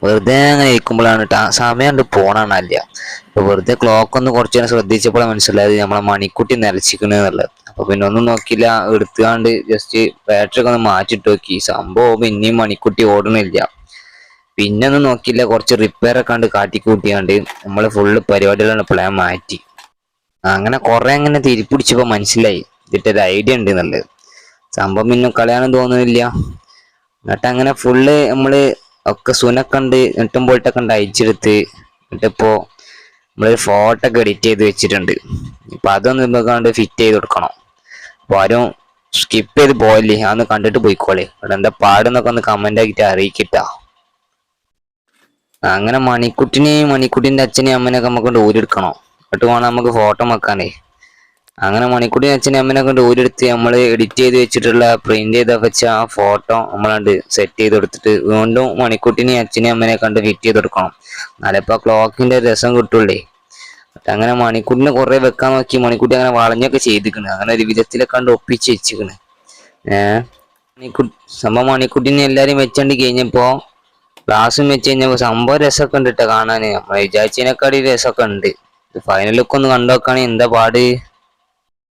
വെറുതെ അങ്ങനെ ഇരിക്കുമ്പോഴാണ് സമയം കണ്ട് പോണല്ല. അപ്പൊ വെറുതെ ക്ലോക്ക് ഒന്ന് കുറച്ചു നേരം ശ്രദ്ധിച്ചപ്പോഴാണ് മനസ്സിലായത് നമ്മളെ മണിക്കുട്ടി നിലച്ചിക്കണെന്നുള്ളത്. അപ്പൊ പിന്നെ ഒന്നും നോക്കില്ല, എടുത്തുകാണ്ട് ജസ്റ്റ് ബാറ്ററി ഒക്കെ ഒന്ന് മാറ്റിട്ട് നോക്കി. സംഭവം പിന്നെയും മണിക്കുട്ടി ഓടണില്ല. പിന്നെ ഒന്നും നോക്കില്ല, കുറച്ച് റിപ്പയർ ഒക്കെ കണ്ട് കാട്ടിക്കൂട്ടിയാണ്ട് നമ്മള് ഫുള്ള് പരിപാടികളാണ് പ്ലാൻ മാറ്റി. അങ്ങനെ കുറെ അങ്ങനെ തിരിപ്പിടിച്ചപ്പോ മനസ്സിലായി ഇതിട്ടൊരു ഐഡിയ ഉണ്ട് എന്നുള്ളത്. സംഭവം പിന്നെ കളയാനും തോന്നുന്നില്ല. എന്നിട്ട് അങ്ങനെ ഫുള്ള് നമ്മള് ഒക്കെ സുനക്കണ്ട് നെട്ടും പോയിട്ടൊക്കെ ഉണ്ട് അയച്ചെടുത്ത്. എന്നിട്ടിപ്പോ നമ്മളൊരു ഫോട്ടോ ഒക്കെ എഡിറ്റ് ചെയ്ത് വെച്ചിട്ടുണ്ട്. ഇപ്പൊ അതൊന്ന് ഇപ്പൊക്കാണ്ട് ഫിറ്റ് ചെയ്ത് കൊടുക്കണം. അപ്പൊ ആരും സ്കിപ്പ് ചെയ്ത് പോയല്ലേ, അതൊന്ന് കണ്ടിട്ട് പോയിക്കോളെ. ഇവിടെ എന്താ പാടെന്നൊക്കെ ഒന്ന് കമന്റ് ആക്കിട്ട് അറിയിക്കിട്ടാ. അങ്ങനെ മണിക്കുട്ടിന്റെ അച്ഛനെയും അമ്മനെയൊക്കെ നമുക്ക് ഊരെടുക്കണം. എന്നിട്ട് വേണം നമുക്ക് ഫോട്ടോ വെക്കാനേ. അങ്ങനെ മണിക്കുട്ടി അച്ഛനും അമ്മനെ കൊണ്ട് ഊരെടുത്ത് നമ്മൾ എഡിറ്റ് ചെയ്ത് വെച്ചിട്ടുള്ള പ്രിന്റ് ചെയ്ത് വെച്ച ആ ഫോട്ടോ നമ്മളണ്ട് സെറ്റ് ചെയ്ത് കൊടുത്തിട്ട് വീണ്ടും മണിക്കുട്ടിനെയും അച്ഛനെയും അമ്മനെ കണ്ട് ഫിറ്റ് ചെയ്ത് കൊടുക്കണം. എന്നാലിപ്പോ ക്ലോക്കിന്റെ രസം കിട്ടുള്ളേ. അങ്ങനെ മണിക്കുട്ടിനെ കുറെ വെക്കാൻ നോക്കി. മണിക്കുട്ടി അങ്ങനെ വളഞ്ഞൊക്കെ ചെയ്തിക്കണ്. അങ്ങനെ ഒരു വിധത്തിലൊക്കെ കണ്ട് ഒപ്പിച്ച് വെച്ചിക്കണ്. സംഭവം മണിക്കുട്ടിനെ എല്ലാരും വെച്ചോണ്ട് കഴിഞ്ഞപ്പോ ക്ലാസ്സും വെച്ച് കഴിഞ്ഞപ്പോ സംഭവം രസമൊക്കെ ഉണ്ട് കേട്ടോ കാണാന്. നമ്മൾ വിചാരിച്ചതിനെക്കാട്ടി രസമൊക്കെ ഉണ്ട്. ഫൈനൽ ലുക്ക് ഒന്ന് കണ്ടു നോക്കുകയാണെങ്കിൽ എന്താ പാട്.